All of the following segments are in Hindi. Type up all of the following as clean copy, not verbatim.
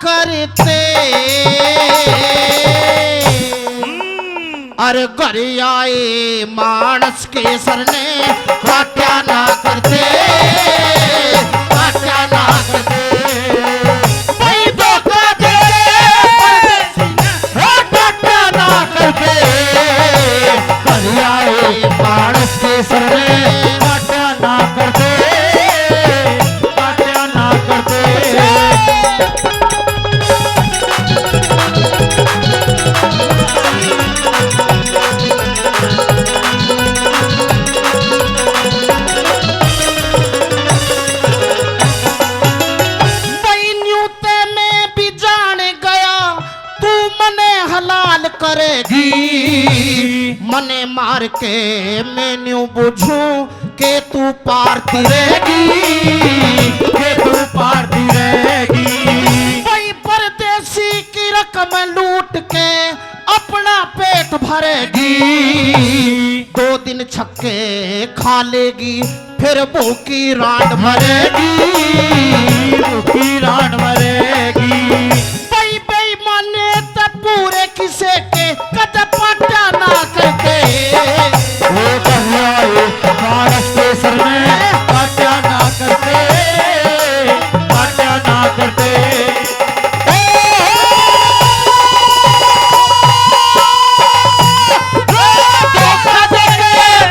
करते अरे घर आए मानस के सरने काट्या ना करते काट्या ना करते भाई धोखा दे काट्या ना करते घर आए मानस के सरने काट्या ना करते काट्या ना करते करेगी मने मार के मैं न्यू बुझूं के तू पारती रहेगी के तू पारती रहेगी भाई परदेसी की रकम लूट के अपना पेट भरेगी 2 दिन छक्के खा लेगी फिर भूखी रात भरेगी भूखी रात भरेगी भाई बेईमाने तब पूरे किसे के कद पाटा ना करते वो कहलाए मानस के सर में पाटा ना करते पाटा ना करते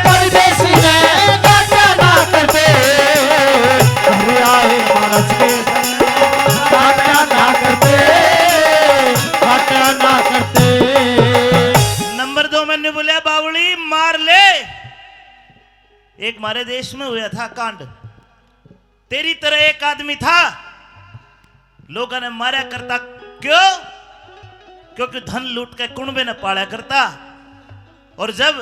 परदेसी में पाटा ना करते कहलाए मानस के पाटा ना करते पाटा ना करते। नंबर 2 मैंने बोला बावली मार ले। एक हमारे देश में हुआ था कांड। तेरी तरह एक आदमी था, लोगों ने मारा करता। क्यों? क्योंकि धन लूट के कुंबे ने पाला करता। और जब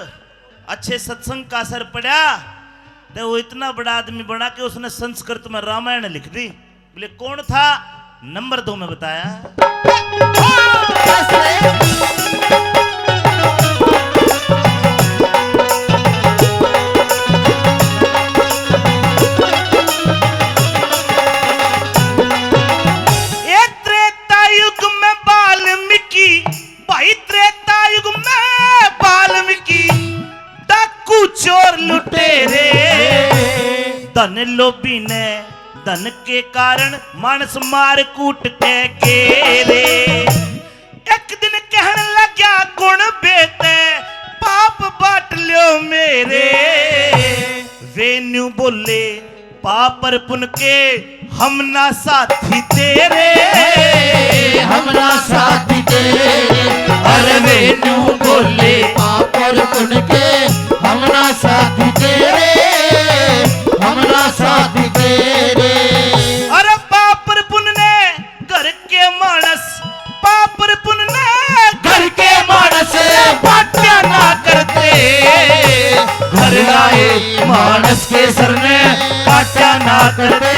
अच्छे सत्संग का असर पड़ा तो वो इतना बड़ा आदमी बना कि उसने संस्कृत में रामायण लिख दी। बोले कौन था? नंबर 2 में बताया। भाई त्रेता युग में वाल्मीकि डाकू चोर लुटेरे धन लोभी ने धन के कारण मानस मार कूट के गेरे। एक दिन कहने लगा गुण बेटे पाप बांट लो मेरे। वेन्यू बोले पापर पुन के हम ना साथी तेरे हम ना साथी तेरे। अरे वेन्यू बोले पापर पुन के हम ना साथी तेरे हम ना साथी तेरे। अरे पापर पुन ने घर के मानस पापर पुन ने घर के मानस पाट्या ना करते। घर आए मानस के सर ने काट्या ना करते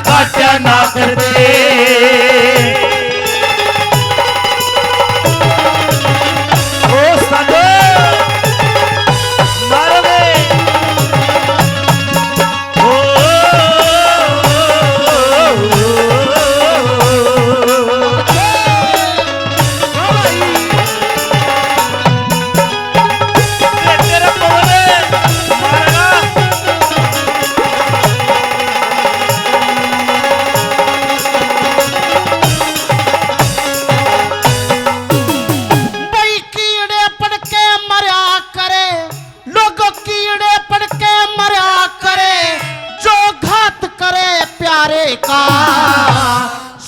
काट्या ना करते। ओ साधो मारो रे। ओ तेरा बोले मारेगा। भाई कीड़े पड़ के मरा करे लोगों कीड़े पड़ के मरा करे जो घात करे प्यारे का।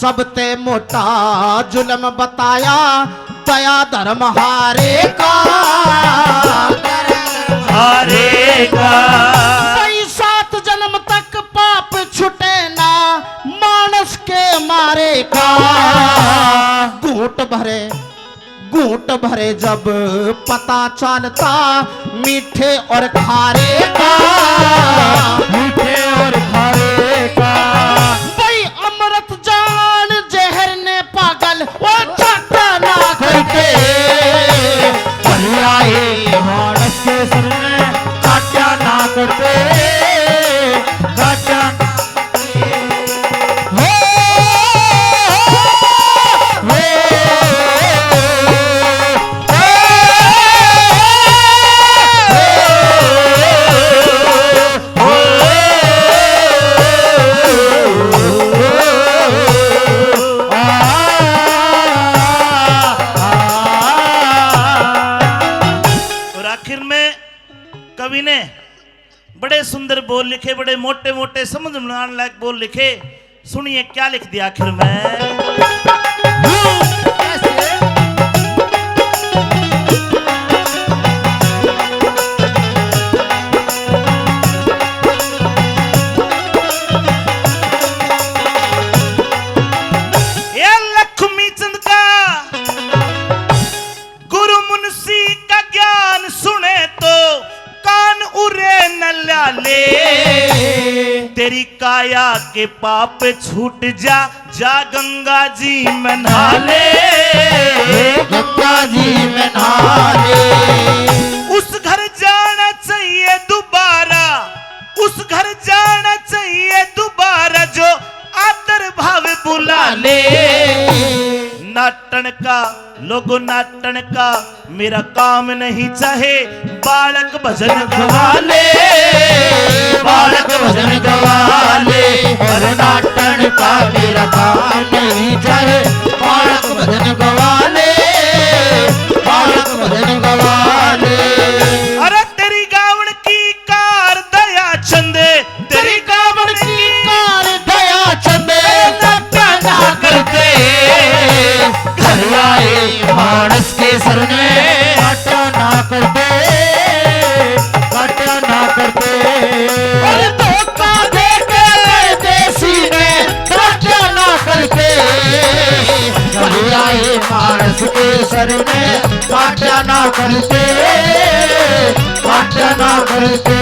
सबते मोटा जुल्म बताया दया धर्म हारे का हारेगा। भाई 7 जन्म तक पाप छुटे ना मानस के मारे का। घूट भरे जब पता चलता मीठे और खारे का मीठे और खारे का। भाई अमृत जान जहर ने पागल वो चाटा ना करके आए मानस के सर में काट्या ना करते काट्या ना करते। बड़े सुंदर बोल लिखे, बड़े मोटे मोटे समझ में आने लायक बोल लिखे। सुनिए क्या लिख दिया आखिर में। तेरी काया के पाप छूट जा, जा गंगा जी में नहा ले, गंगा जी में नहा ले। उस घर जाना चाहिए दोबारा, उस घर जाना चाहिए दोबारा जो आदर भाव बुला ले। नाटन का लोगो नाटन का मेरा काम नहीं चाहे, बालक भजन गवा ले, बालक भजन गवा ले। अरे नाटन का मेरा काम नहीं चाहे, बालक भजन गवा ले, बालक भजन गवा ले। अरे तेरी गावण की कार दया चंदे, तेरी गावण की कार दया चंदे ना करते, घर आए मानस के सर में काटा ना करते, काटा ना करते। अरे धोखा दे के देसी ने काटा ना करते, घर आए मानस के सर में काटा ना करते, काटा ना करते।